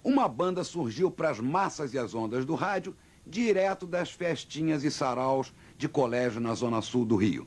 uma banda surgiu para as massas e as ondas do rádio, direto das festinhas e saraus de colégio na zona sul do Rio.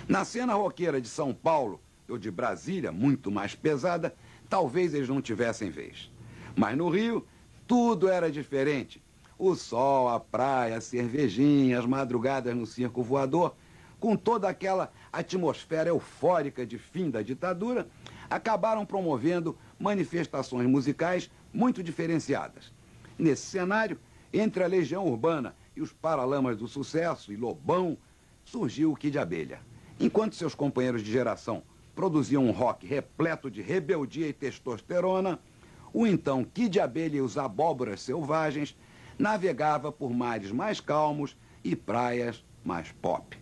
Na cena roqueira de São Paulo, ou de Brasília, muito mais pesada, talvez eles não tivessem vez. Mas no Rio, tudo era diferente. O sol, a praia, a cervejinha, as madrugadas no circo voador, com toda aquela atmosfera eufórica de fim da ditadura, acabaram promovendo manifestações musicais muito diferenciadas. Nesse cenário, entre a Legião Urbana e os Paralamas do Sucesso e Lobão, surgiu o Kid Abelha. Enquanto seus companheiros de geração produziam um rock repleto de rebeldia e testosterona, o então Kid Abelha e os Abóboras Selvagens navegava por mares mais calmos e praias mais pop.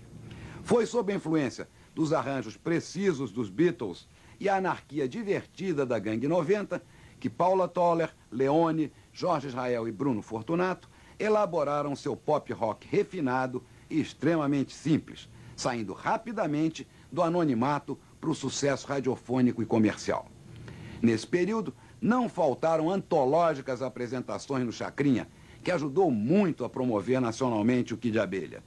Foi sob a influência dos arranjos precisos dos Beatles e a anarquia divertida da Gangue 90 que Paula Toller, Leone, Jorge Israel e Bruno Fortunato elaboraram seu pop rock refinado e extremamente simples, saindo rapidamente do anonimato para o sucesso radiofônico e comercial. Nesse período, não faltaram antológicas apresentações no Chacrinha, que ajudou muito a promover nacionalmente o Kid Abelha.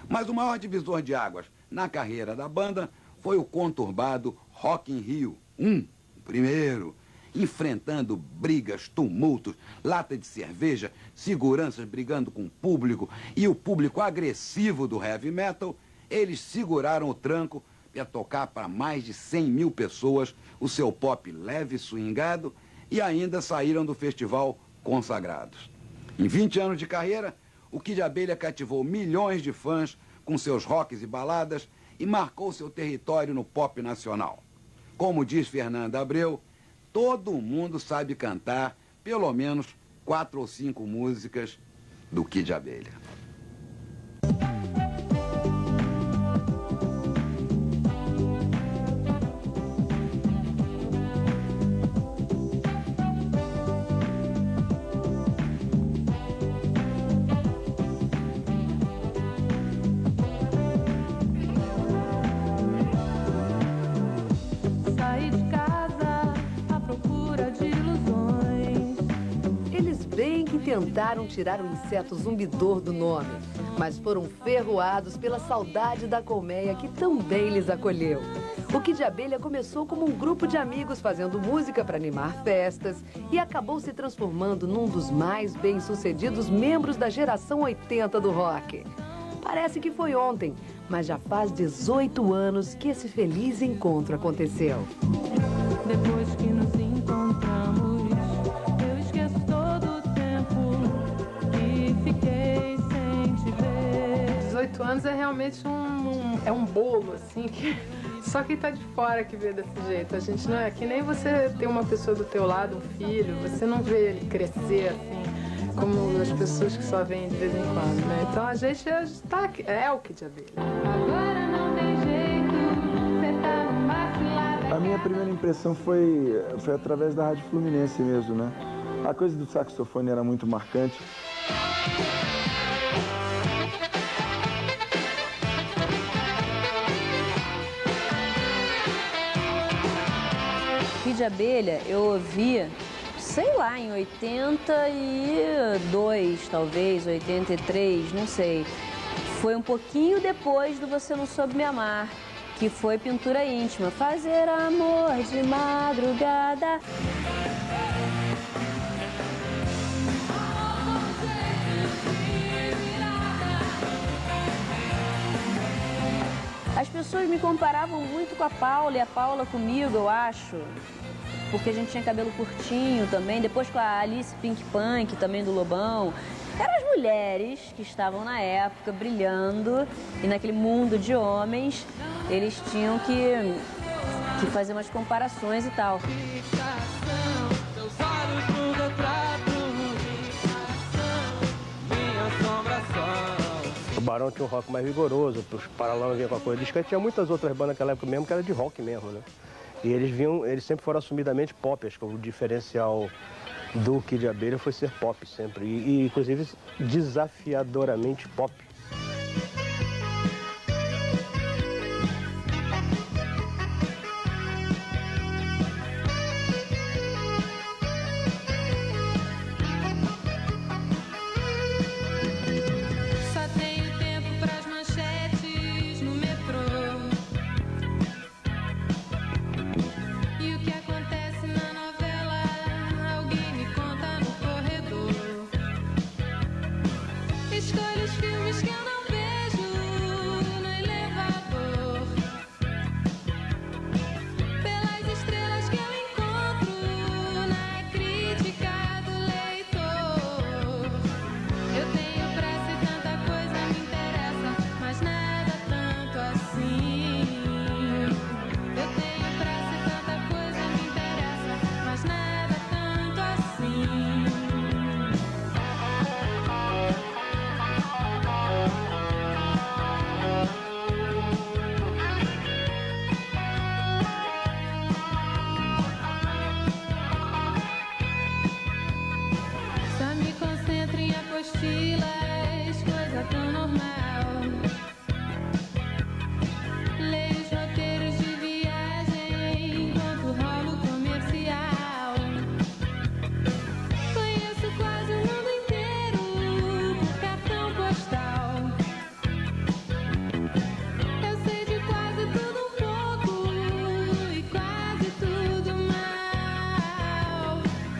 Mas o maior divisor de águas na carreira da banda foi o conturbado Rock in Rio, o primeiro, enfrentando brigas, tumultos, lata de cerveja, seguranças brigando com o público e o público agressivo do heavy metal. Eles seguraram o tranco para tocar para mais de 100 mil pessoas o seu pop leve e swingado e ainda saíram do festival consagrados. Em 20 anos de carreira, o Kid Abelha cativou milhões de fãs com seus rocks e baladas e marcou seu território no pop nacional. Como diz Fernanda Abreu, todo mundo sabe cantar pelo menos 4 ou 5 músicas do Kid Abelha. Tentaram tirar o inseto zumbidor do nome, mas foram ferroados pela saudade da colmeia que também lhes acolheu. O Kid Abelha começou como um grupo de amigos fazendo música para animar festas e acabou se transformando num dos mais bem-sucedidos membros da geração 80 do rock. Parece que foi ontem, mas já faz 18 anos que esse feliz encontro aconteceu. Depois que nos encontramos, eu esqueço todo o tempo que fiquei sem te ver. 18 anos é realmente um bolo, assim, que só quem tá de fora que vê desse jeito. A gente não é que nem você ter uma pessoa do teu lado, um filho, você não vê ele crescer, assim, como as pessoas que só vêm de vez em quando, né? Então a gente tá, é o Kid Abelha. Agora não tem jeito, você tá no maxilar. A minha primeira impressão foi através da Rádio Fluminense mesmo, né? A coisa do saxofone era muito marcante. Kid Abelha eu ouvi, sei lá, em 82, talvez, 83, não sei. Foi um pouquinho depois do Você Não Soube Me Amar, que foi Pintura Íntima. Fazer amor de madrugada. As pessoas me comparavam muito com a Paula e a Paula comigo, eu acho. Porque a gente tinha cabelo curtinho também, depois com a Alice Pink Punk, também do Lobão. Eram as mulheres que estavam na época brilhando e naquele mundo de homens, eles tinham que fazer umas comparações e tal. O Barão tinha um rock mais vigoroso, os Paralamas vinham com a coisa discreta. Tinha muitas outras bandas naquela época mesmo que era de rock mesmo, né? E eles sempre foram assumidamente pop, acho que o diferencial do Kid Abelha foi ser pop sempre, e inclusive desafiadoramente pop.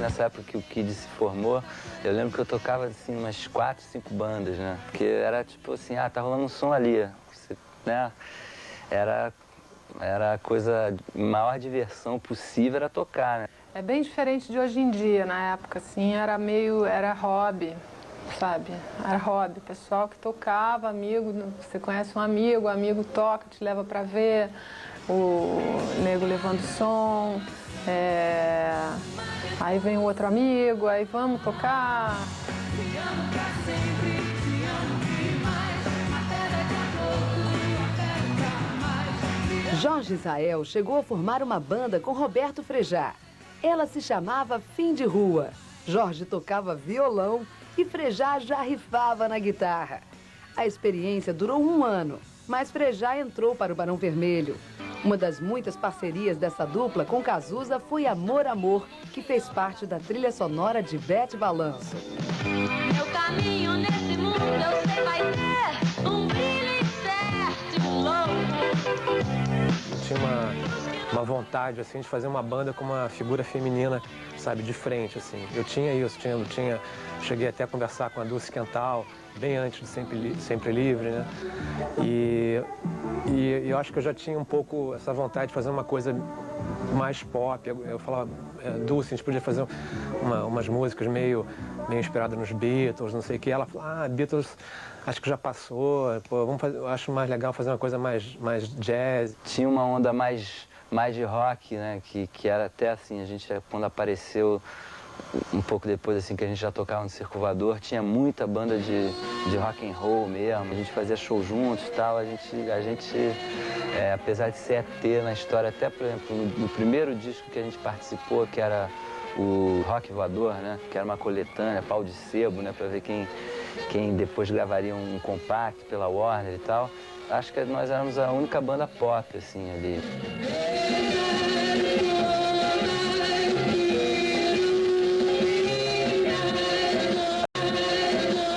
nessa época que o Kid se formou, eu lembro que eu tocava assim umas 4, 5 bandas, né? Porque era tipo assim, tá rolando um som ali, né? Era a coisa, a maior diversão possível era tocar, né? É bem diferente de hoje em dia, na época, assim, era hobby, sabe? Era hobby, pessoal que tocava, amigo, você conhece um amigo, o amigo toca, te leva pra ver, o nego levando som, aí vem o outro amigo, aí vamos tocar. Jorge Israel chegou a formar uma banda com Roberto Frejá. Ela se chamava Fim de Rua. Jorge tocava violão e Frejá já rifava na guitarra. A experiência durou 1 ano, mas Frejá entrou para o Barão Vermelho. Uma das muitas parcerias dessa dupla com Cazuza foi Amor, Amor, que fez parte da trilha sonora de Bete Balanço. Meu caminho nesse mundo eu sei vai ter um brilho incerto e louco. Tinha uma vontade, assim, de fazer uma banda com uma figura feminina, sabe, de frente, assim. Eu tinha isso, cheguei até a conversar com a Dulce Quental, bem antes de Sempre Livre, né? E eu acho que eu já tinha um pouco essa vontade de fazer uma coisa mais pop. Eu falava, Dulce, a gente podia fazer umas músicas meio inspiradas nos Beatles, não sei o que. Ela falou, Beatles acho que já passou, pô, eu acho mais legal fazer uma coisa mais jazz. Tinha uma onda mais de rock, né, que era até assim, a gente, quando apareceu um pouco depois, assim, que a gente já tocava no Circo Voador, tinha muita banda de rock and roll mesmo, a gente fazia show juntos e tal, a gente apesar de ser ET na história, até, por exemplo, no primeiro disco que a gente participou, que era o Rock Voador, né, que era uma coletânea, pau de sebo, né, para ver quem depois gravaria um compacto pela Warner e tal. Acho que nós éramos a única banda pop, assim, ali.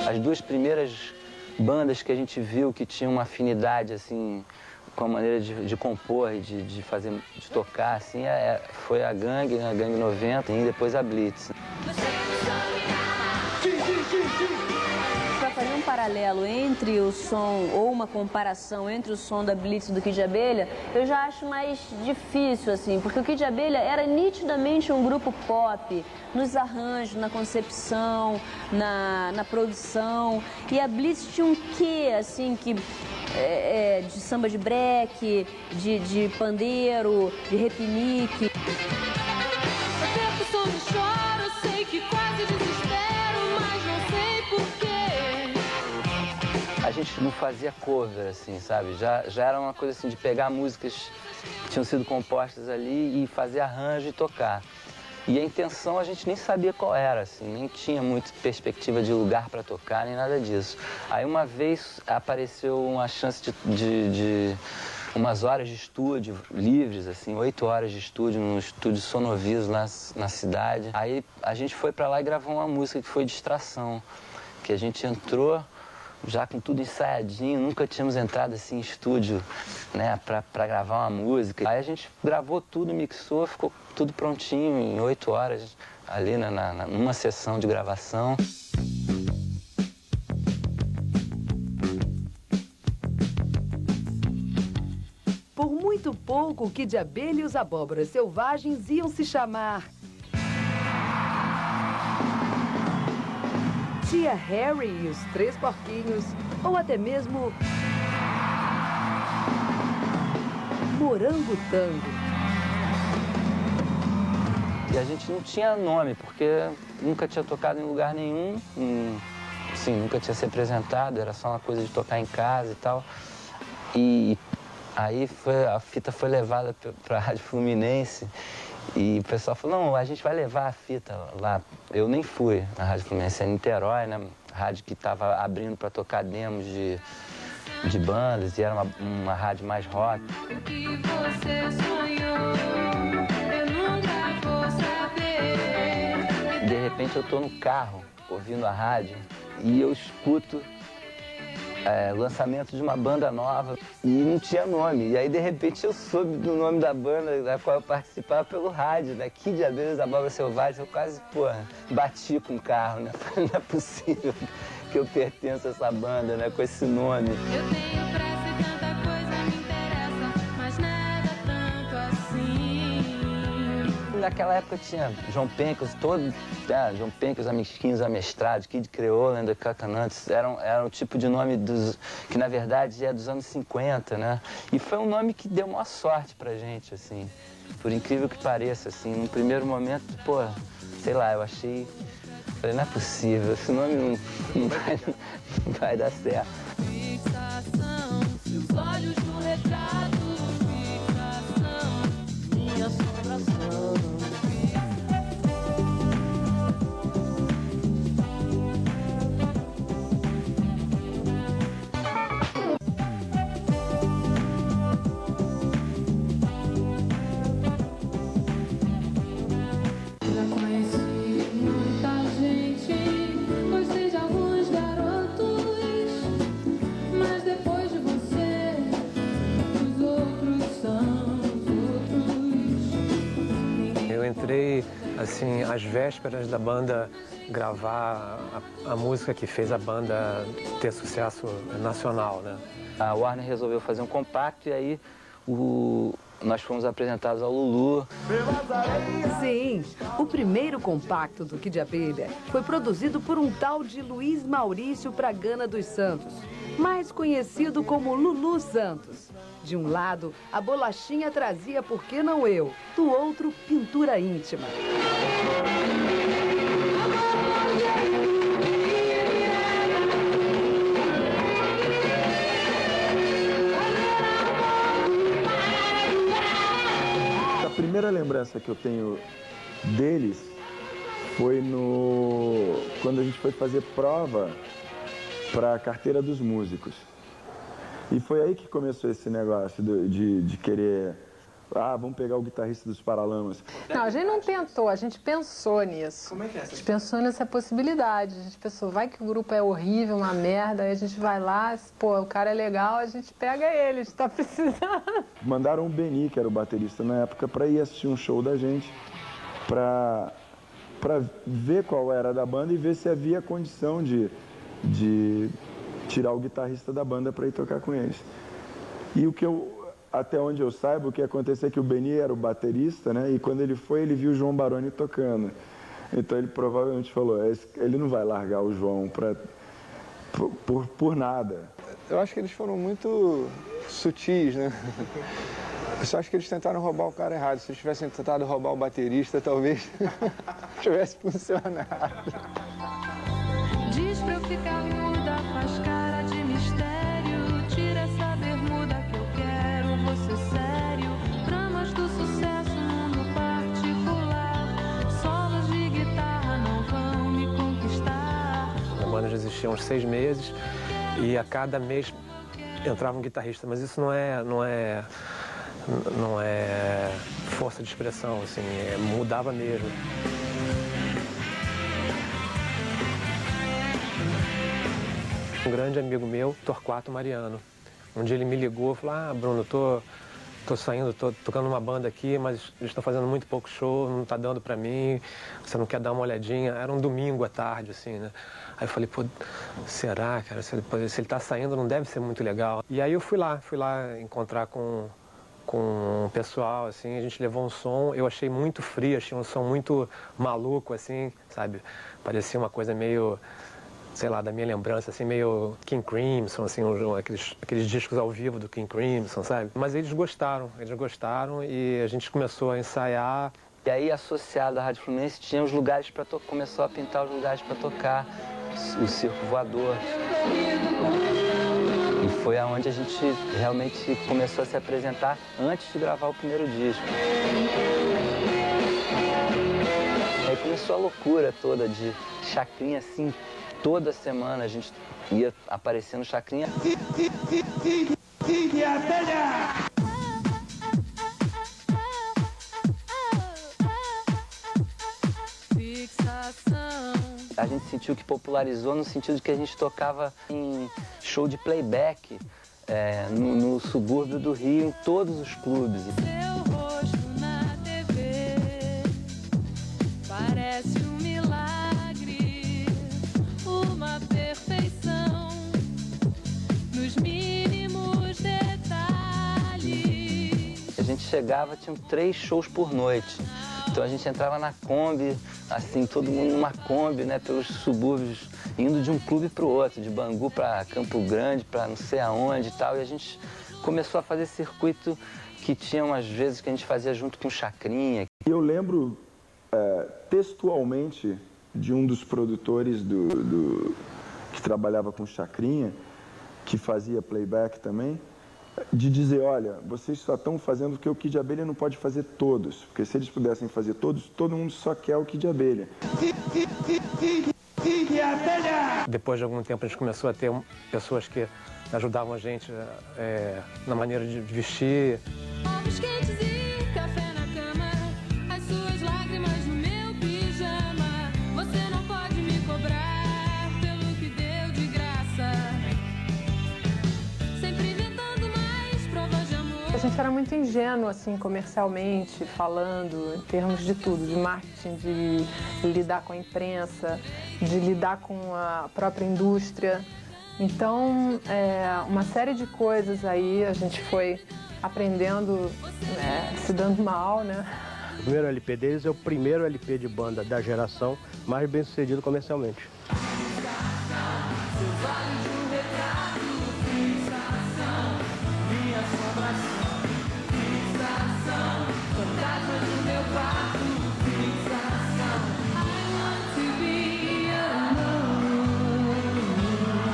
As 2 primeiras bandas que a gente viu que tinham uma afinidade, assim, com a maneira de compor e de tocar, assim, foi a Gangue, né, a Gangue 90, e depois a Blitz. Para fazer um paralelo entre o som, ou uma comparação entre o som da Blitz e do Kid de Abelha, eu já acho mais difícil, assim, porque o Kid de Abelha era nitidamente um grupo pop, nos arranjos, na concepção, na produção, e a Blitz tinha um quê, assim, de samba de breque, de pandeiro, de repinique. O tempo todo choro, sei que quase desespero, mas não sei porquê. A gente não fazia cover, assim, sabe? Já era uma coisa assim de pegar músicas que tinham sido compostas ali e fazer arranjo e tocar. E a intenção a gente nem sabia qual era, assim, nem tinha muita perspectiva de lugar para tocar, nem nada disso. Aí uma vez apareceu uma chance de umas horas de estúdio livres, assim, 8 horas de estúdio, no estúdio Sonoviso na cidade. Aí a gente foi para lá e gravou uma música que foi Distração, que a gente entrou já com tudo ensaiadinho, nunca tínhamos entrado assim em estúdio, né, pra gravar uma música. Aí a gente gravou tudo, mixou, ficou tudo prontinho em 8 horas, ali numa sessão de gravação. Por muito pouco, o Kid de Abelha e os Abóboras Selvagens iam se chamar Tia Harry e os 3 Porquinhos, ou até mesmo Morango Tango. E a gente não tinha nome, porque nunca tinha tocado em lugar nenhum, assim, nunca tinha se apresentado, era só uma coisa de tocar em casa e tal. E aí a fita foi levada para a Rádio Fluminense e o pessoal falou, não, a gente vai levar a fita lá. Eu nem fui na Rádio Fluminense, é Niterói, né? Rádio que estava abrindo para tocar demos de bandas e era uma rádio mais rock. O que você sonhou, eu nunca vou saber. De repente eu tô no carro, ouvindo a rádio, e eu escuto lançamento de uma banda nova e não tinha nome. E aí, de repente, eu soube do nome da banda da qual eu participava pelo rádio, né? Kid de Abelha da Abóbora Selvagem. Eu quase, bati com o carro, né? Não é possível que eu pertença a essa banda, né? Com esse nome. Eu tenho pressa e tanta coisa me interessa, mas nada tanto assim. Naquela época tinha João Pencas, João Pencas, Amiguinhos Amestrados, Kid Creole, The Coconuts, era o tipo de nome que na verdade é dos anos 50, né? E foi um nome que deu maior sorte pra gente, assim, por incrível que pareça, assim, num primeiro momento, sei lá, eu achei, falei, não é possível, esse nome não vai dar certo. Fixação, seus olhos no retrato, fixação, minha assombração. Entrei, assim, às vésperas da banda gravar a música que fez a banda ter sucesso nacional, né? A Warner resolveu fazer um compacto e aí nós fomos apresentados ao Lulu. Sim, o primeiro compacto do Kid Abelha foi produzido por um tal de Luiz Maurício Pragana dos Santos, mais conhecido como Lulu Santos. De um lado, a bolachinha trazia Por Que Não Eu? Do outro, Pintura Íntima. A primeira lembrança que eu tenho deles foi quando a gente foi fazer prova para a carteira dos músicos. E foi aí que começou esse negócio de querer... vamos pegar o guitarrista dos Paralamas. Não, a gente não tentou, a gente pensou nisso. Como é que é A gente pensou nessa possibilidade. A gente pensou, vai que o grupo é horrível, uma merda, aí a gente vai lá, o cara é legal, a gente pega ele, a gente tá precisando. Mandaram o Beni, que era o baterista na época, para ir assistir um show da gente, para ver qual era da banda e ver se havia condição de tirar o guitarrista da banda para ir tocar com eles. E até onde eu saiba, o que aconteceu é que o Beni era o baterista, né? E quando ele foi, ele viu o João Baroni tocando. Então ele provavelmente falou, ele não vai largar o João por nada. Eu acho que eles foram muito sutis, né? Eu só acho que eles tentaram roubar o cara errado. Se eles tivessem tentado roubar o baterista, talvez tivesse funcionado. Diz pra eu ficar muda, faz cara de mistério. Tira essa bermuda que eu quero, você sério. Dramas do sucesso, mundo particular. Solos de guitarra não vão me conquistar. A banda já existia há uns 6 meses e a cada mês entrava um guitarrista, mas isso não é força de expressão, assim, mudava mesmo. Um grande amigo meu, Torquato Mariano. Um dia ele me ligou e falou, Bruno, tô saindo, tô tocando uma banda aqui, mas eles estão fazendo muito pouco show, não tá dando pra mim, você não quer dar uma olhadinha? Era um domingo à tarde, assim, né? Aí eu falei, será, cara? Se ele tá saindo, não deve ser muito legal. E aí eu fui lá encontrar com o pessoal, assim, a gente levou um som, eu achei muito frio, achei um som muito maluco, assim, sabe? Parecia uma coisa meio... sei lá, da minha lembrança, assim, meio King Crimson, assim, aqueles discos ao vivo do King Crimson, sabe? Mas eles gostaram e a gente começou a ensaiar. E aí, associado à Rádio Fluminense, tinha os lugares para tocar, começou a pintar os lugares para tocar, o Circo Voador. E foi aonde a gente realmente começou a se apresentar antes de gravar o primeiro disco. Aí começou a loucura toda de chacrinha, assim, toda semana a gente ia aparecendo chacrinha. Fixação, A gente sentiu que popularizou no sentido de que a gente tocava em show de playback no subúrbio do Rio, em todos os clubes. Seu rosto na TV parece um milagre, uma perfeição nos mínimos detalhes. A gente chegava, tinham 3 shows por noite. Então a gente entrava na Kombi, assim, todo mundo numa Kombi, né, pelos subúrbios, indo de um clube para o outro, de Bangu para Campo Grande, para não sei aonde e tal. E a gente começou a fazer circuito que tinha umas vezes que a gente fazia junto com o Chacrinha. Eu lembro textualmente de um dos produtores que trabalhava com o Chacrinha, que fazia playback também, de dizer, olha, vocês só estão fazendo o que o Kid Abelha não pode fazer todos, porque se eles pudessem fazer todos, todo mundo só quer o Kid Abelha. Depois de algum tempo a gente começou a ter pessoas que ajudavam a gente na maneira de vestir. Ovos quentes e café na cama, as suas lágrimas no meu pijama. Você não pode me cobrar pelo que deu de graça. Sempre inventando mais provas de amor. A gente era muito ingênuo, assim, comercialmente, falando, em termos de tudo, de marketing, de lidar com a imprensa, de lidar com a própria indústria. Então, uma série de coisas aí a gente foi aprendendo, se dando mal, né? O primeiro LP deles é o primeiro LP de banda da geração mais bem sucedido comercialmente.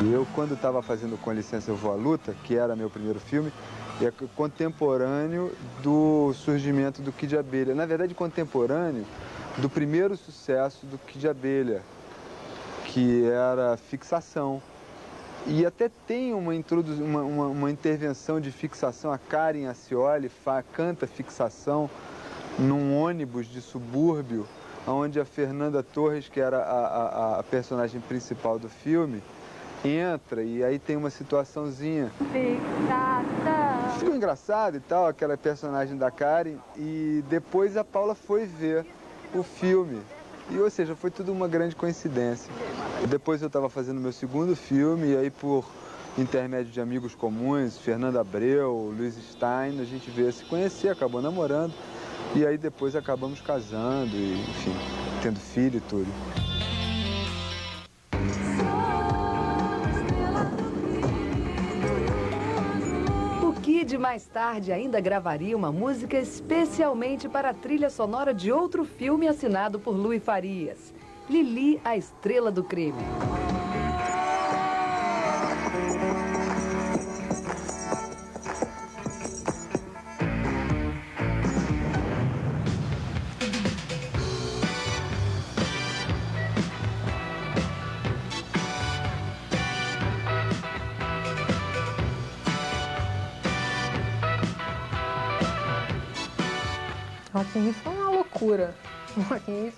Eu, quando estava fazendo Com Licença Eu Vou à Luta, que era meu primeiro filme, é contemporâneo do surgimento do Kid Abelha. Na verdade, contemporâneo do primeiro sucesso do Kid Abelha, que era Fixação. E até tem uma intervenção de Fixação, a Karen Ascioli canta Fixação num ônibus de subúrbio, onde a Fernanda Torres, que era a personagem principal do filme, entra e aí tem uma situaçãozinha. Fixação. Ficou engraçado e tal, aquela personagem da Karen, e depois a Paula foi ver o filme. E, ou seja, foi tudo uma grande coincidência. Depois eu estava fazendo meu segundo filme, e aí por intermédio de amigos comuns, Fernando Abreu, Luiz Stein, a gente veio se conhecer, acabou namorando, e aí depois acabamos casando, e, enfim, tendo filho e tudo. O Kid mais tarde ainda gravaria uma música especialmente para a trilha sonora de outro filme assinado por Luiz Farias, Lili, a Estrela do Crime. Rock in Rio foi uma loucura. O Rock in Rio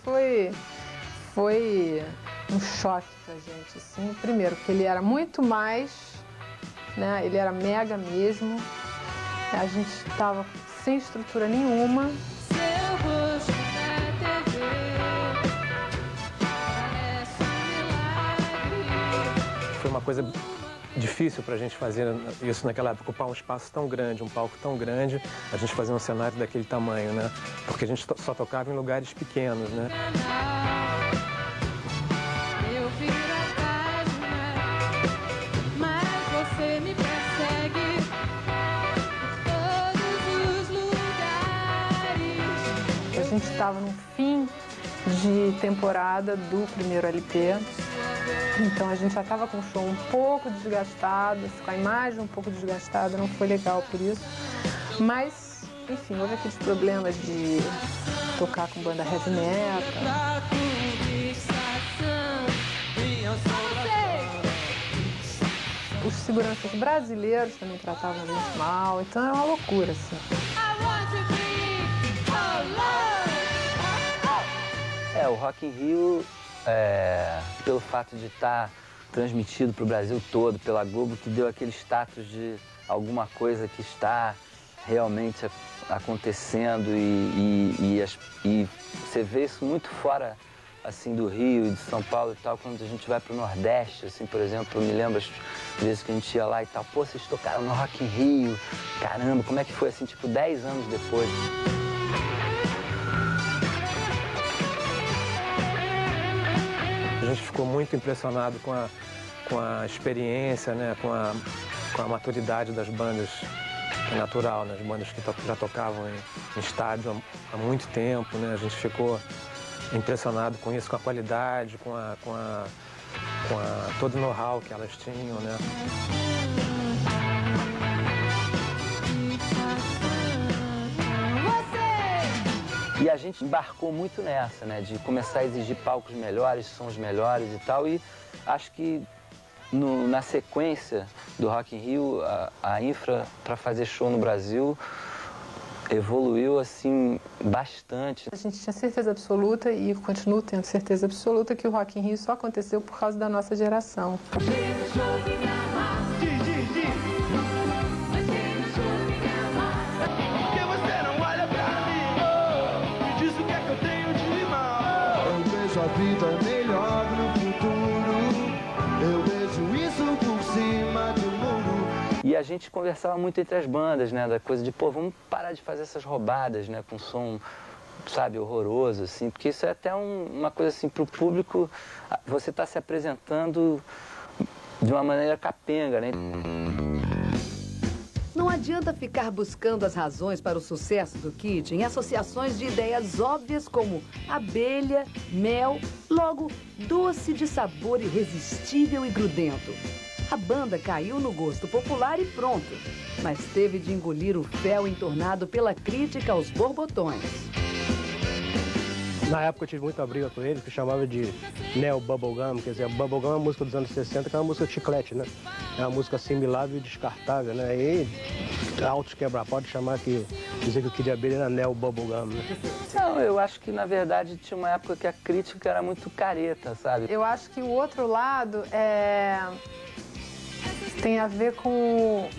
foi um choque pra gente, assim. Primeiro, porque ele era muito mais, né? Ele era mega mesmo. A gente estava sem estrutura nenhuma. Seu rosto na TV parece um milagre. Foi uma coisa difícil pra gente fazer isso naquela época, ocupar um espaço tão grande, um palco tão grande, a gente fazer um cenário daquele tamanho, né? Porque a gente só tocava em lugares pequenos, né? Eu viro a página, mas você me persegue por todos os lugares. A gente estava no fim de temporada do primeiro LP. Então a gente já estava com o show um pouco desgastado, com a imagem um pouco desgastada, não foi legal por isso. Mas, enfim, houve aqueles problemas de tocar com banda heavy metal. Os seguranças brasileiros também tratavam a gente mal, então era uma loucura, assim. O Rock in Rio pelo fato de estar transmitido para o Brasil todo, pela Globo, que deu aquele status de alguma coisa que está realmente acontecendo e você vê isso muito fora assim do Rio e de São Paulo e tal, quando a gente vai para o Nordeste, assim, por exemplo, eu me lembro as vezes que a gente ia lá e tal, pô, vocês tocaram no Rock in Rio, caramba, como é que foi assim, tipo, 10 anos depois? A gente ficou muito impressionado com a experiência, né, com a maturidade das bandas, é natural, né, as bandas que já tocavam em estádio há muito tempo, né, a gente ficou impressionado com isso, com a qualidade, com todo o know-how que elas tinham, né. E a gente embarcou muito nessa, né, de começar a exigir palcos melhores, sons melhores e tal, e acho que na sequência do Rock in Rio, a infra para fazer show no Brasil evoluiu, assim, bastante. A gente tinha certeza absoluta e continuo tendo certeza absoluta que o Rock in Rio só aconteceu por causa da nossa geração. A vida é melhor no futuro, eu vejo isso por cima do muro. E a gente conversava muito entre as bandas, né, da coisa de, pô, vamos parar de fazer essas roubadas, né, com som, sabe, horroroso, assim, porque isso é até uma coisa, assim, pro público, você tá se apresentando de uma maneira capenga, né. Não adianta ficar buscando as razões para o sucesso do Kid em associações de ideias óbvias como abelha, mel, logo doce de sabor irresistível e grudento. A banda caiu no gosto popular e pronto, mas teve de engolir o fel entornado pela crítica aos borbotões. Na época eu tive muita briga com eles, que chamava de Neo Bubblegum, quer dizer, Bubblegum é uma música dos anos 60, que é uma música de chiclete, né? É uma música assimilável e descartável, né? E altos quebra pode chamar dizer que o Kid Abelha era Neo Bubblegum, né? Não, eu acho que, na verdade, tinha uma época que a crítica era muito careta, sabe? Eu acho que o outro lado tem a ver com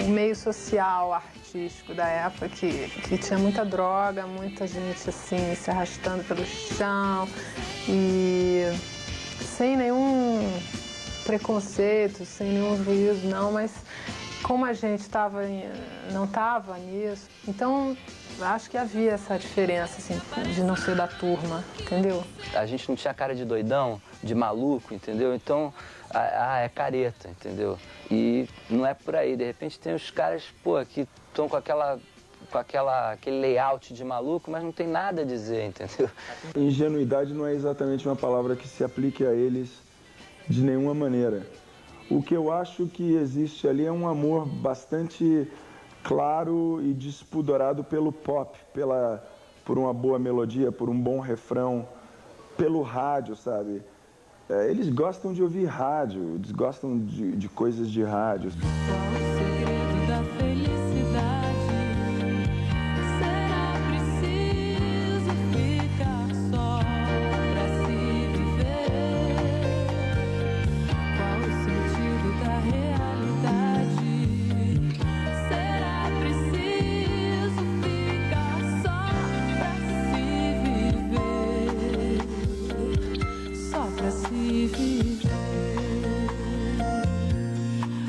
o meio social, artístico da época, que tinha muita droga, muita gente assim se arrastando pelo chão e sem nenhum preconceito, sem nenhum juízo, não, mas como a gente não estava nisso, então acho que havia essa diferença assim, de não ser da turma, entendeu? A gente não tinha cara de doidão, de maluco, entendeu? Então, é careta, entendeu? E não é por aí. De repente tem os caras, pô, que estão com aquele layout de maluco, mas não tem nada a dizer, entendeu? Ingenuidade não é exatamente uma palavra que se aplique a eles de nenhuma maneira. O que eu acho que existe ali é um amor bastante claro e despudorado pelo pop, por uma boa melodia, por um bom refrão, pelo rádio, sabe? Eles gostam de ouvir rádio, eles gostam de coisas de rádio.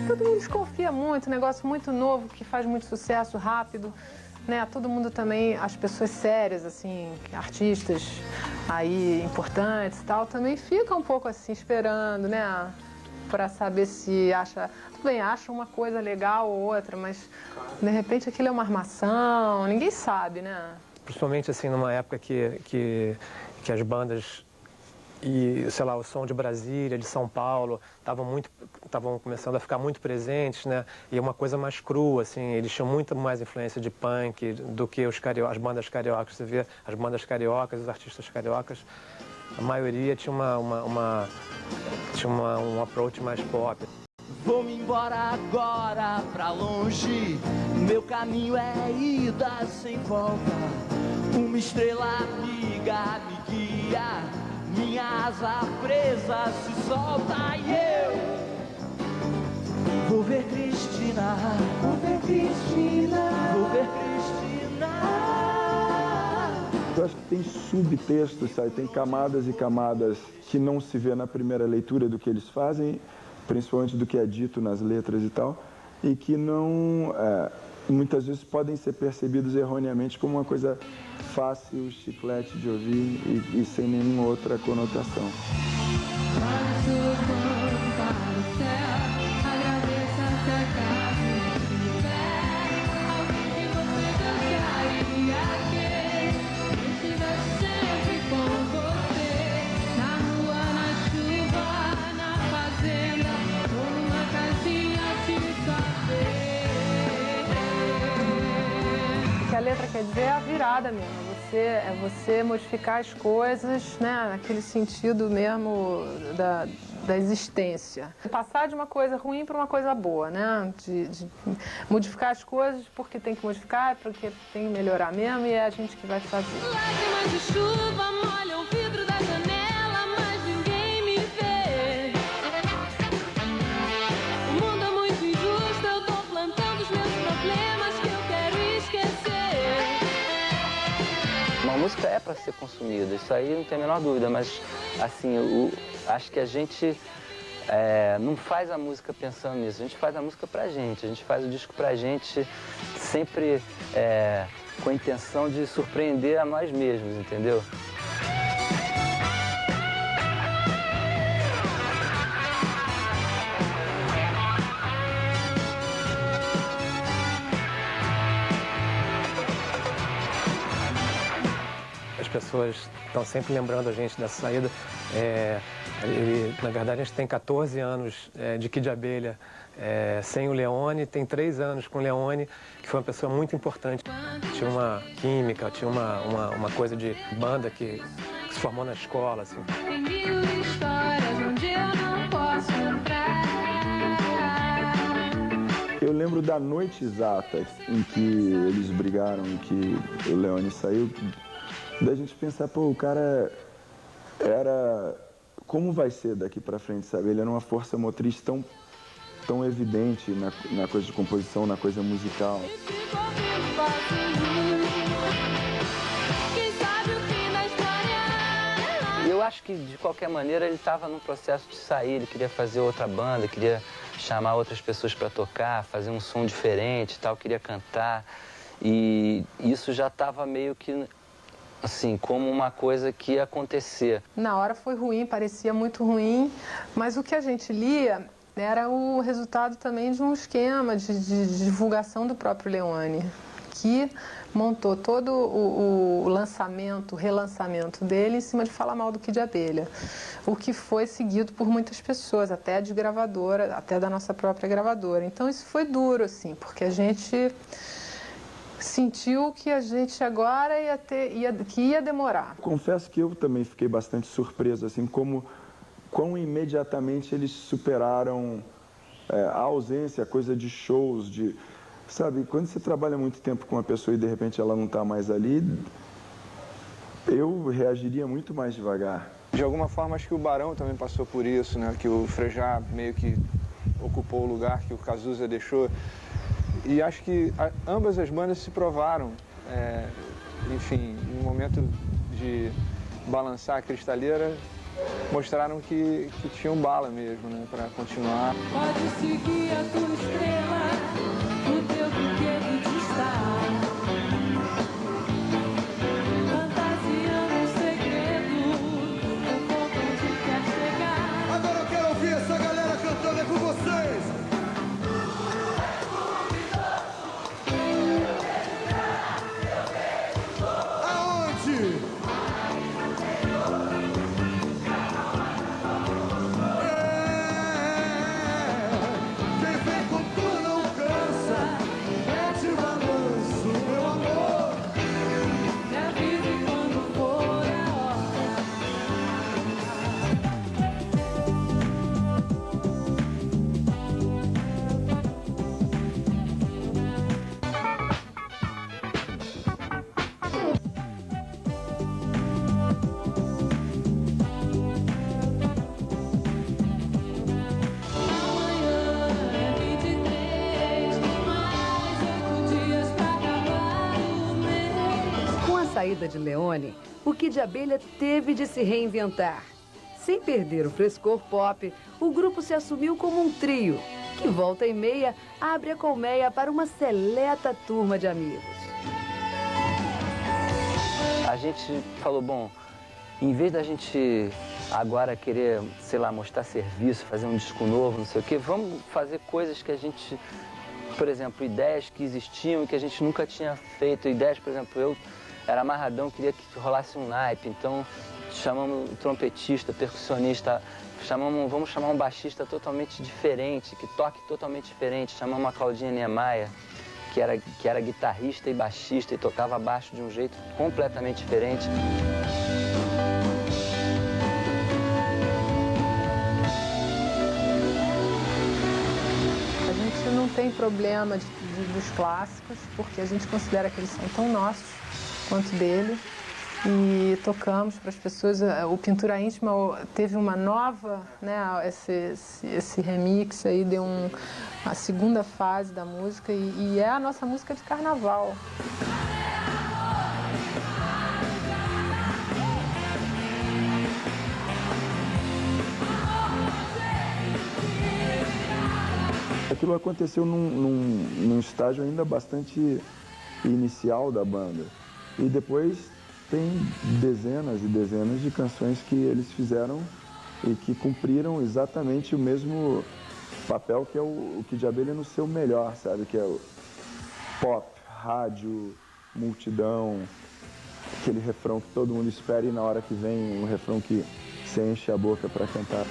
Todo mundo desconfia muito, um negócio muito novo, que faz muito sucesso, rápido, né? Todo mundo também, as pessoas sérias, assim, artistas aí importantes e tal, também ficam um pouco assim, esperando, né? Pra saber se acha... Tudo bem, acha uma coisa legal ou outra, mas de repente aquilo é uma armação, ninguém sabe, né? Principalmente assim, numa época que as bandas... E, sei lá, o som de Brasília, de São Paulo, estavam começando a ficar muito presentes, né? E uma coisa mais crua, assim, eles tinham muito mais influência de punk do que as bandas cariocas. Você vê as bandas cariocas, os artistas cariocas, a maioria tinha um approach mais pop. Vou-me embora agora pra longe, meu caminho é ida sem volta. Uma estrela amiga me guia, minha asa presa se solta e eu vou ver Cristina, vou ver Cristina, vou ver Cristina. Eu acho que tem subtextos, sabe? Tem camadas e camadas que não se vê na primeira leitura do que eles fazem, principalmente do que é dito nas letras e tal, e que não, muitas vezes podem ser percebidos erroneamente como uma coisa fácil, chiclete de ouvir e sem nenhuma outra conotação. A letra quer dizer é a virada mesmo, é você modificar as coisas, né, naquele sentido mesmo da existência. Passar de uma coisa ruim para uma coisa boa, né, de modificar as coisas porque tem que modificar, porque tem que melhorar mesmo e é a gente que vai fazer. Lágrimas de chuva molham o vidro da janela, mas ninguém me vê. O mundo é muito injusto, eu tô plantando os meus problemas que eu quero esquecer. Uma música é para ser consumida, isso aí não tem a menor dúvida, mas assim, acho que a gente não faz a música pensando nisso, a gente faz a música pra gente, a gente faz o disco pra gente sempre com a intenção de surpreender a nós mesmos, entendeu? As pessoas estão sempre lembrando a gente dessa saída. Na verdade, a gente tem 14 anos de Kid Abelha sem o Leone, tem 3 anos com o Leone, que foi uma pessoa muito importante. Tinha uma química, tinha uma coisa de banda que se formou na escola. Assim. Tem mil histórias onde eu não posso entrar. Eu lembro da noite exata em que eles brigaram, em que o Leone saiu, da gente pensar, pô, o cara era... Como vai ser daqui pra frente, sabe? Ele era uma força motriz tão evidente na coisa de composição, na coisa musical. Eu acho que, de qualquer maneira, ele estava no processo de sair, ele queria fazer outra banda, queria chamar outras pessoas para tocar, fazer um som diferente e tal, queria cantar. E isso já estava meio que... assim, como uma coisa que ia acontecer. Na hora foi ruim, parecia muito ruim, mas o que a gente lia era o resultado também de um esquema de divulgação do próprio Leone, que montou todo o lançamento, o relançamento dele em cima de falar mal do Kid Abelha, o que foi seguido por muitas pessoas, até de gravadora, até da nossa própria gravadora. Então isso foi duro, assim, porque a gente... sentiu que a gente agora que ia demorar. Confesso que eu também fiquei bastante surpreso, assim, quão imediatamente eles superaram a ausência, a coisa de shows, sabe, quando você trabalha muito tempo com uma pessoa e de repente ela não está mais ali, eu reagiria muito mais devagar. De alguma forma, acho que o Barão também passou por isso, né, que o Frejá meio que ocupou o lugar que o Cazuza deixou. E acho que ambas as bandas se provaram, enfim, no momento de balançar a cristaleira, mostraram que tinham bala mesmo, né, para continuar. Pode seguir a tua estrela, o teu brinquedo de estar. Fantasiando um segredo, eu conto onde quer chegar. Agora eu quero ouvir essa galera cantando é com vocês. Quem vem com tudo não cansa. saída de Leone, o Kid Abelha teve de se reinventar. Sem perder o frescor pop, o grupo se assumiu como um trio, que volta e meia abre a colmeia para uma seleta turma de amigos. A gente falou, bom, em vez da gente agora querer, sei lá, mostrar serviço, fazer um disco novo, não sei o quê, vamos fazer coisas que a gente, por exemplo, ideias que existiam e que a gente nunca tinha feito. Ideias, por exemplo, eu era amarradão, queria que rolasse um naipe, então chamamos o trompetista, percussionista, vamos chamar um baixista totalmente diferente, que toque totalmente diferente, chamamos a Claudinha Niemeyer, que era guitarrista e baixista e tocava baixo de um jeito completamente diferente. A gente não tem problema dos clássicos, porque a gente considera que eles são tão nossos quanto dele. E tocamos para as pessoas. O Pintura Íntima teve uma nova, né, esse remix aí deu a segunda fase da música e é a nossa música de carnaval. Aquilo aconteceu num estágio ainda bastante inicial da banda. E depois tem dezenas e dezenas de canções que eles fizeram e que cumpriram exatamente o mesmo papel que é o Kid Abelha no seu melhor, sabe? Que é o pop, rádio, multidão, aquele refrão que todo mundo espera e na hora que vem um refrão que você enche a boca para cantar.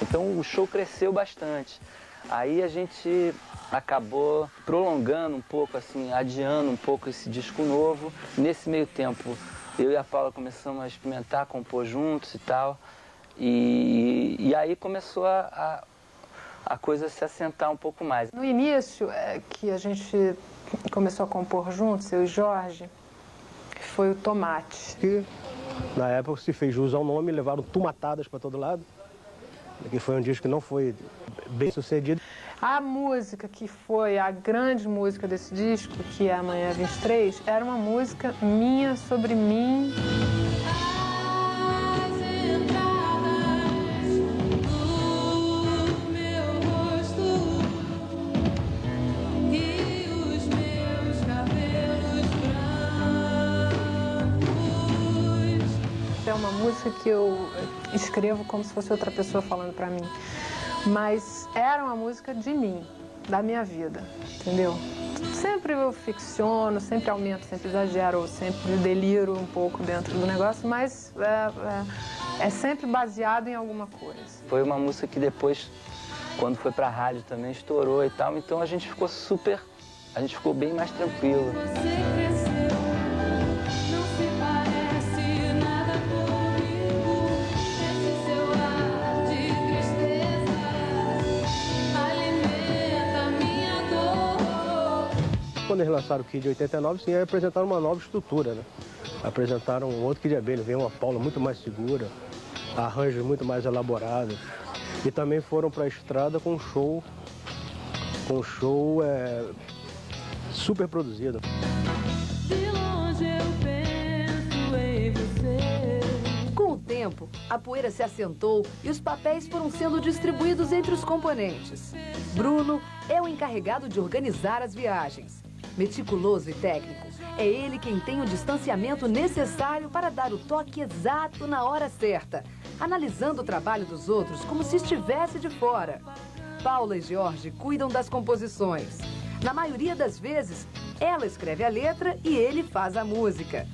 Então o show cresceu bastante. Aí a gente acabou prolongando um pouco, assim, adiando um pouco esse disco novo. Nesse meio tempo, eu e a Paula começamos a experimentar, compor juntos e tal. E aí começou a coisa se assentar um pouco mais. No início, que a gente começou a compor juntos, eu e Jorge, foi o Tomate. Que na época se fez jus ao nome, levaram tomatadas para todo lado. Que foi um disco que não foi bem sucedido. A música que foi a grande música desse disco, que é Amanhã 23, era uma música minha sobre mim. É uma música que eu escrevo como se fosse outra pessoa falando pra mim. Mas era uma música de mim, da minha vida, entendeu? Sempre eu ficciono, sempre aumento, sempre exagero, sempre deliro um pouco dentro do negócio, mas é sempre baseado em alguma coisa. Foi uma música que depois, quando foi pra rádio também, estourou e tal, então a gente ficou bem mais tranquilo. Quando eles lançaram o Kid em 89, sim, aí apresentaram uma nova estrutura, né? Apresentaram um outro Kid Abelha, veio uma Paula muito mais segura, arranjos muito mais elaborados. E também foram para a estrada com um show super produzido. De longe eu penso em você. Com o tempo, a poeira se assentou e os papéis foram sendo distribuídos entre os componentes. Bruno é o encarregado de organizar as viagens. Meticuloso e técnico, é ele quem tem o distanciamento necessário para dar o toque exato na hora certa, analisando o trabalho dos outros como se estivesse de fora. Paula e Jorge cuidam das composições. Na maioria das vezes, ela escreve a letra e ele faz a música.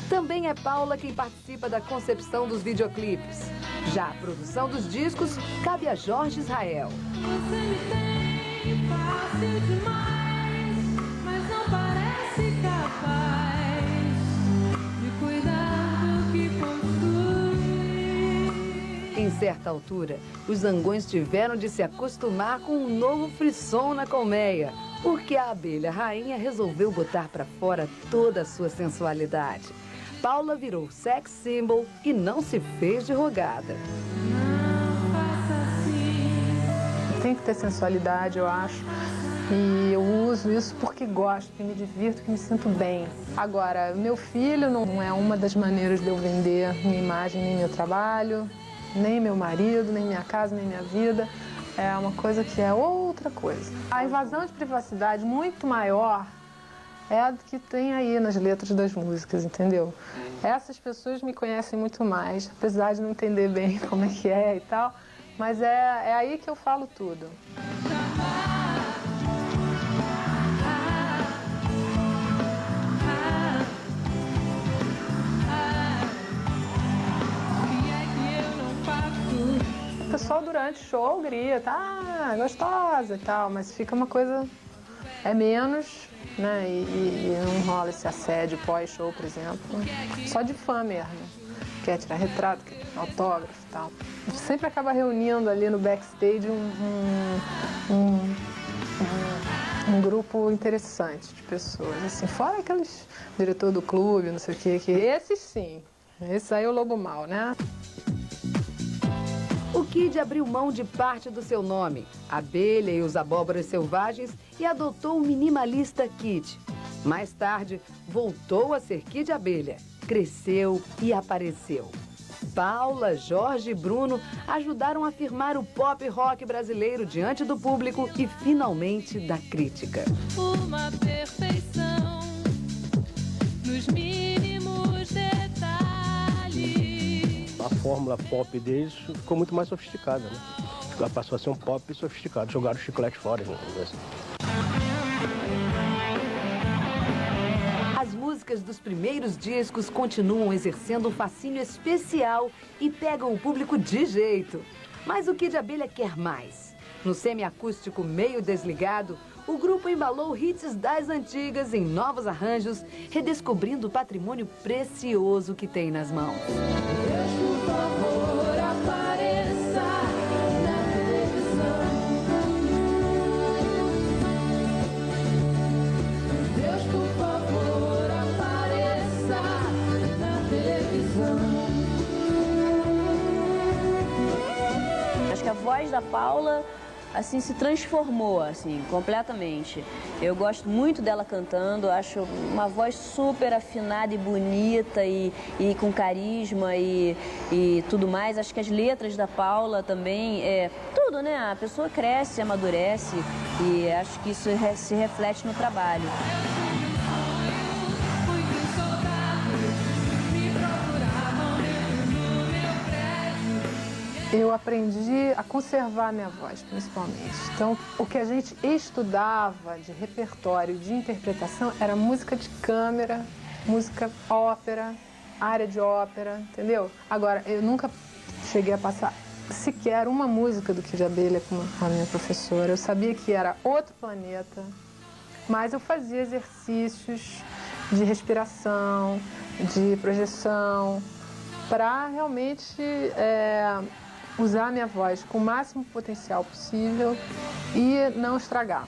Também é Paula quem participa da concepção dos videoclipes. Já a produção dos discos cabe a Jorge Israel. Você me tem fácil demais, mas não parece capaz de cuidar do que possui. Em certa altura, os zangões tiveram de se acostumar com um novo frisson na colmeia, porque a abelha rainha resolveu botar para fora toda a sua sensualidade. Paula virou sex symbol e não se fez de rogada. Tem que ter sensualidade, eu acho. E eu uso isso porque gosto, que me divirto, que me sinto bem. Agora, meu filho não é uma das maneiras de eu vender minha imagem, nem meu trabalho, nem meu marido, nem minha casa, nem minha vida. É uma coisa que é outra coisa. A invasão de privacidade muito maior é a que tem aí nas letras das músicas, entendeu? Essas pessoas me conhecem muito mais, apesar de não entender bem como é que é e tal, mas é aí que eu falo tudo. O pessoal durante o show grita, gostosa e tal, mas fica uma coisa, é menos, né, e não rola esse assédio pós-show, por exemplo, só de fã mesmo, quer tirar retrato, quer autógrafo e tal. Sempre acaba reunindo ali no backstage um grupo interessante de pessoas, assim, fora aqueles diretor do clube, não sei o quê, que esses sim, esse aí é o lobo mau, né? O Kid abriu mão de parte do seu nome, Abelha e os Abóboras Selvagens, e adotou o minimalista Kid. Mais tarde, voltou a ser Kid Abelha, cresceu e apareceu. Paula, Jorge e Bruno ajudaram a afirmar o pop rock brasileiro diante do público e, finalmente, da crítica. Uma perfeição nos mínimos detalhes. A fórmula pop deles ficou muito mais sofisticada, né? Passou a ser um pop sofisticado, jogaram o chiclete fora, né? As músicas dos primeiros discos continuam exercendo um fascínio especial e pegam o público de jeito. Mas o Kid Abelha quer mais. No semiacústico meio desligado, o grupo embalou hits das antigas em novos arranjos, redescobrindo o patrimônio precioso que tem nas mãos. Deus, por favor, apareça na televisão. Deus, por favor, apareça na televisão. Acho que a voz da Paula, assim, se transformou, assim, completamente. Eu gosto muito dela cantando, acho uma voz super afinada e bonita e com carisma e tudo mais. Acho que as letras da Paula também, tudo, né? A pessoa cresce, amadurece e acho que isso se reflete no trabalho. Eu aprendi a conservar minha voz, principalmente. Então, o que a gente estudava de repertório, de interpretação, era música de câmera, música ópera, área de ópera, entendeu? Agora, eu nunca cheguei a passar sequer uma música do Kid Abelha com a minha professora. Eu sabia que era outro planeta, mas eu fazia exercícios de respiração, de projeção, para realmente usar a minha voz com o máximo potencial possível e não estragar.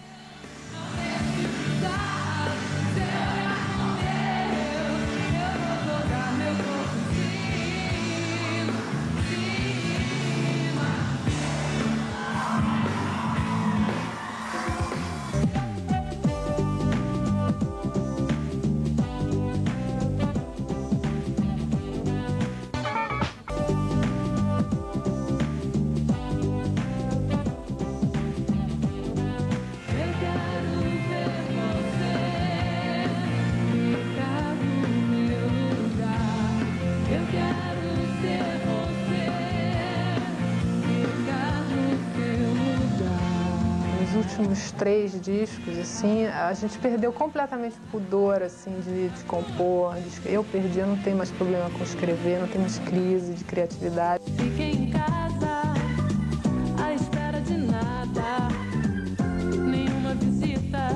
Nos últimos 3 discos, assim, a gente perdeu completamente o pudor, assim, de compor. Eu perdi, eu não tenho mais problema com escrever, não tenho mais crise de criatividade. Fiquei em casa, à espera de nada, nenhuma visita,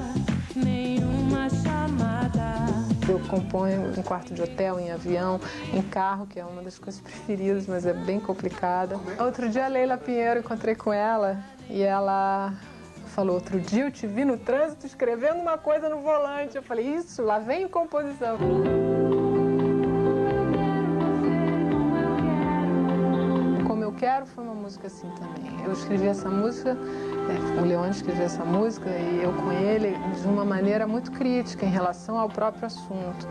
nenhuma chamada. Eu componho em quarto de hotel, em avião, em carro, que é uma das coisas preferidas, mas é bem complicada. Outro dia a Leila Pinheiro, encontrei com ela e ela falou: outro dia eu te vi no trânsito escrevendo uma coisa no volante. Eu falei: isso, lá vem composição. Quero foi uma música assim também. Eu escrevi essa música, o Leone escreveu essa música e eu com ele de uma maneira muito crítica em relação ao próprio assunto.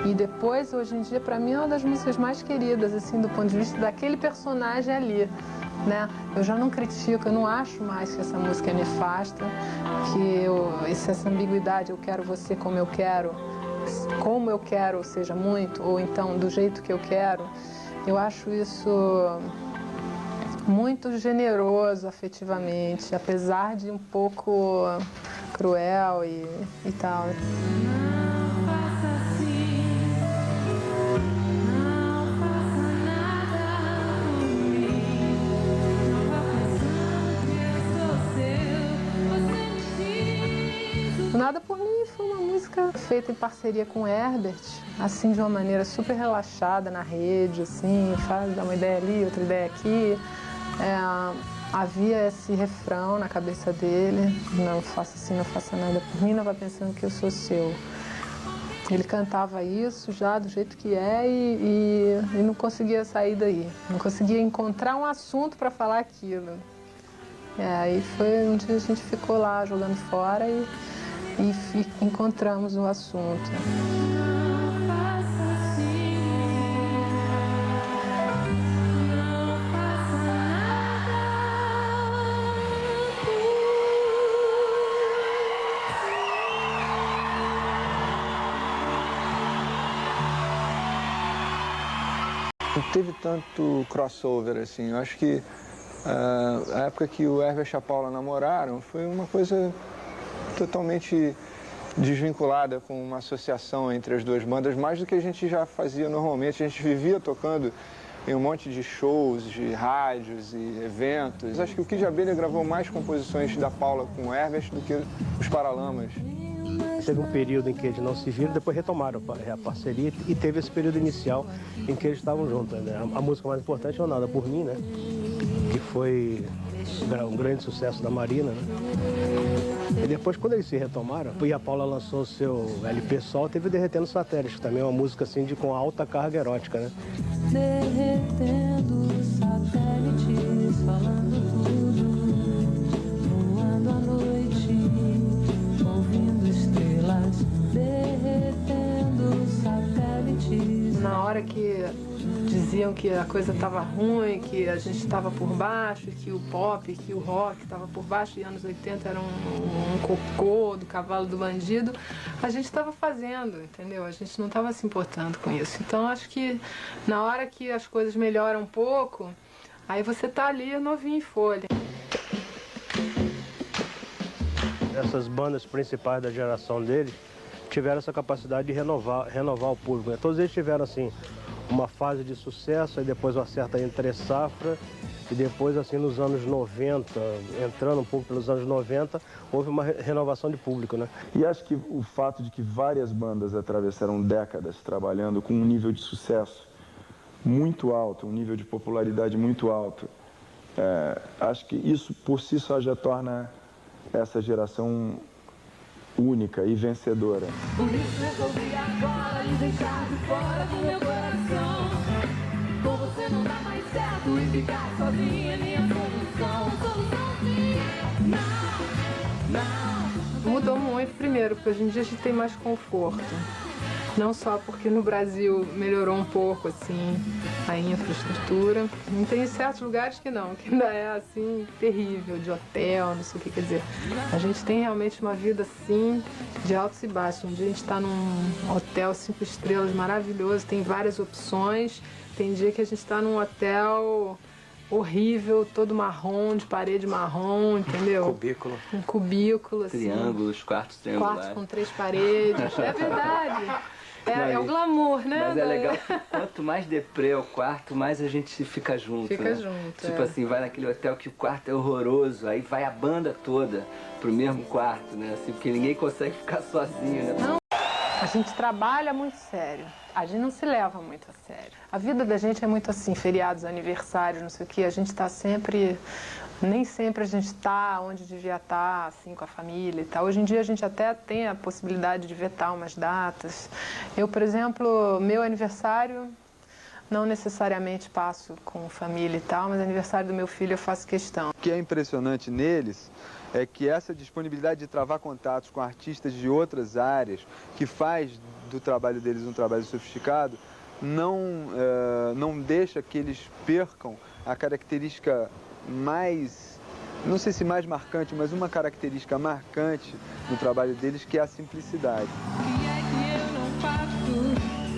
E depois, hoje em dia, para mim é uma das músicas mais queridas, assim, do ponto de vista daquele personagem ali, né? Eu já não critico, eu não acho mais que essa música é nefasta, que essa ambiguidade, eu quero você como eu quero seja muito, ou então do jeito que eu quero, eu acho isso muito generoso afetivamente, apesar de um pouco cruel e tal. Nada por mim foi uma música feita em parceria com o Herbert, assim de uma maneira super relaxada na rede, assim, dá uma ideia ali, outra ideia aqui. Havia esse refrão na cabeça dele, não faça assim, não faça nada por mim, não vá pensando que eu sou seu. Ele cantava isso já do jeito que é e não conseguia sair daí, não conseguia encontrar um assunto para falar aquilo. Aí foi um dia a gente ficou lá jogando fora e encontramos o assunto. Não teve tanto crossover assim. Eu acho que a época que o Herbert e a Paula namoraram foi uma coisa totalmente desvinculada com uma associação entre as duas bandas, mais do que a gente já fazia normalmente. A gente vivia tocando em um monte de shows, de rádios e eventos. Acho que o Kid de Abelha gravou mais composições da Paula com o Herbert do que os Paralamas. Teve um período em que eles não se viram, depois retomaram a parceria e teve esse período inicial em que eles estavam juntos, né? A música mais importante é o Nada Por Mim, né? Que foi um grande sucesso da Marina, né? E depois, quando eles se retomaram, e a Paula lançou o seu LP Sol, teve Derretendo Satélites, que também é uma música assim com alta carga erótica, né? Derretendo satélites, falando tudo, voando à noite, ouvindo estrelas, derretendo satélites. Na hora que diziam que a coisa estava ruim, que a gente estava por baixo, que o pop, que o rock estava por baixo, e anos 80 era um cocô do cavalo do bandido, a gente estava fazendo, entendeu? A gente não estava se importando com isso. Então acho que na hora que as coisas melhoram um pouco, aí você tá ali novinho em folha. Essas bandas principais da geração deles tiveram essa capacidade de renovar o público, né? Todos eles tiveram assim uma fase de sucesso, aí depois uma certa entre-safra, e depois, assim, nos anos 90, entrando um pouco pelos anos 90, houve uma renovação de público, né? E acho que o fato de que várias bandas atravessaram décadas trabalhando com um nível de sucesso muito alto, um nível de popularidade muito alto, acho que isso por si só já torna essa geração única e vencedora. Por isso resolvi agora me deixar de fora do meu coração. Com você não dá mais certo e ficar sozinha é minha solução. Solução sim, não. Mudou muito, primeiro, porque hoje em dia a gente tem mais conforto. Não só porque no Brasil melhorou um pouco, assim, a infraestrutura. Não tem certos lugares que não, que ainda é, assim, terrível, de hotel, não sei o que, quer dizer. A gente tem realmente uma vida, assim, de altos e baixos. Um dia a gente está num hotel 5 estrelas maravilhoso, tem várias opções. Tem dia que a gente está num hotel horrível, todo marrom, de parede marrom, entendeu? Cubículo. Um cubículo, assim. Triângulos, quartos triangulares. Quartos com 3 paredes. É verdade. É o glamour, né? Mas é legal que quanto mais deprê o quarto, mais a gente fica junto. Fica né? junto. Tipo assim, vai naquele hotel que o quarto é horroroso, aí vai a banda toda pro mesmo quarto, né? Assim, porque ninguém consegue ficar sozinho, né? Não. A gente trabalha muito sério. A gente não se leva muito a sério. A vida da gente é muito assim, feriados, aniversários, não sei o quê. A gente tá sempre... Nem sempre a gente está onde devia estar, assim, com a família e tal. Hoje em dia a gente até tem a possibilidade de vetar umas datas. Eu, por exemplo, meu aniversário Não necessariamente passo com família e tal, mas aniversário do meu filho eu faço questão. O que é impressionante neles é que essa disponibilidade de travar contatos com artistas de outras áreas, que faz do trabalho deles um trabalho sofisticado, não deixa que eles percam a característica mais, não sei se mais marcante, mas uma característica marcante no trabalho deles, que é a simplicidade. Que é que eu não passo,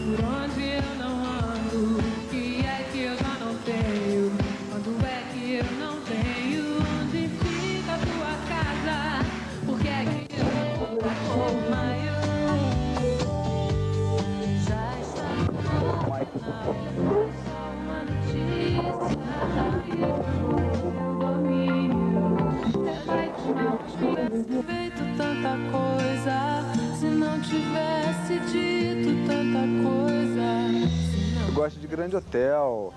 por onde eu não ando, que é que eu já não tenho, quando é que eu não tenho, onde fica a tua casa, por que é que eu não passo, já está uma notícia, feito tanta coisa, se não tivesse dito tanta coisa. Eu gosto de Grande Hotel,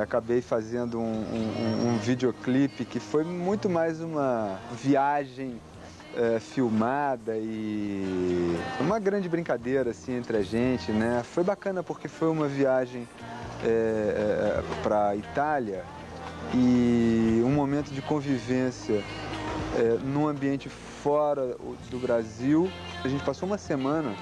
acabei fazendo um videoclipe que foi muito mais uma viagem filmada e uma grande brincadeira assim entre a gente, né? Foi bacana porque foi uma viagem para a Itália e um momento de convivência num ambiente fora do Brasil. A gente passou uma semana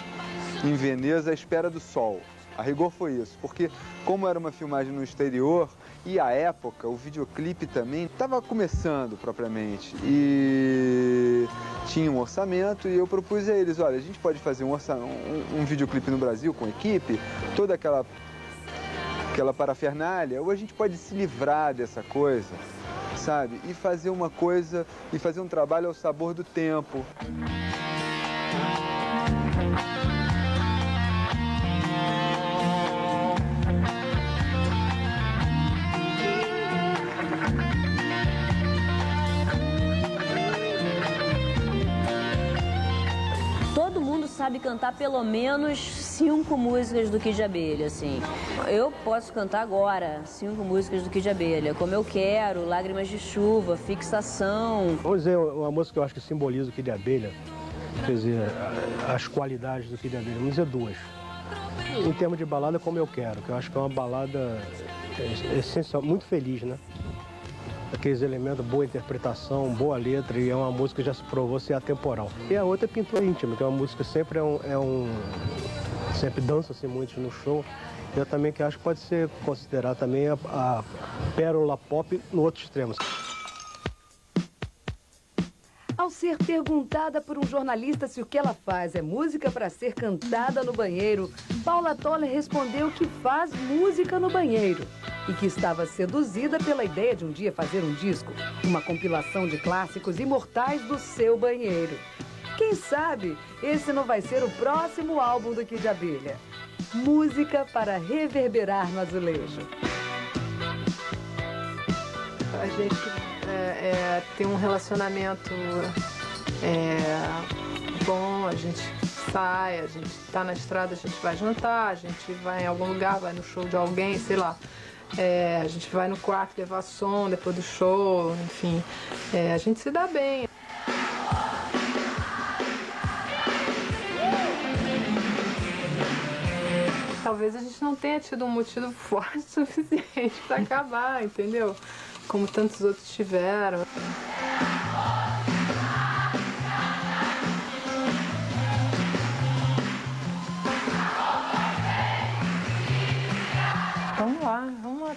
em Veneza à espera do sol. A rigor foi isso, porque como era uma filmagem no exterior e à época o videoclipe também estava começando propriamente e tinha um orçamento, e eu propus a eles, olha, a gente pode fazer um videoclipe no Brasil com equipe, toda aquela parafernália, ou a gente pode se livrar dessa coisa, sabe? E fazer uma coisa, e fazer um trabalho ao sabor do tempo. Todo mundo sabe cantar pelo menos 5 músicas do Kid de Abelha, assim. Eu posso cantar agora 5 músicas do Kid de Abelha, Como Eu Quero, Lágrimas de Chuva, Fixação. Vamos dizer, uma música que eu acho que simboliza o Kid de Abelha, quer dizer, as qualidades do Kid de Abelha, vamos dizer 2. Em termos de balada, Como Eu Quero, que eu acho que é uma balada essencial, muito feliz, né? Aqueles elementos, boa interpretação, boa letra, e é uma música que já se provou ser atemporal. E a outra é Pintura Íntima, que é uma música que sempre sempre dança-se muito no show. Eu também que acho que pode ser considerada também a pérola pop no outro extremo. Ao ser perguntada por um jornalista se o que ela faz é música para ser cantada no banheiro, Paula Toller respondeu que faz música no banheiro e que estava seduzida pela ideia de um dia fazer um disco, uma compilação de clássicos imortais do seu banheiro. Quem sabe esse não vai ser o próximo álbum do Kid de Abelha. Música para reverberar no azulejo. A gente tem um relacionamento bom, a gente sai, a gente tá na estrada, a gente vai jantar, a gente vai em algum lugar, vai no show de alguém, sei lá. A gente vai no quarto levar som depois do show, enfim. A gente se dá bem. Talvez a gente não tenha tido um motivo forte o suficiente para acabar, entendeu? Como tantos outros tiveram. Vamos lá, vamos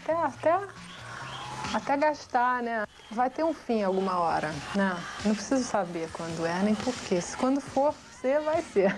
até gastar, né? Vai ter um fim alguma hora, né? Não preciso saber quando é, nem porquê. Se quando for ser, vai ser.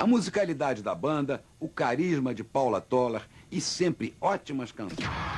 A musicalidade da banda, o carisma de Paula Toller e sempre ótimas canções.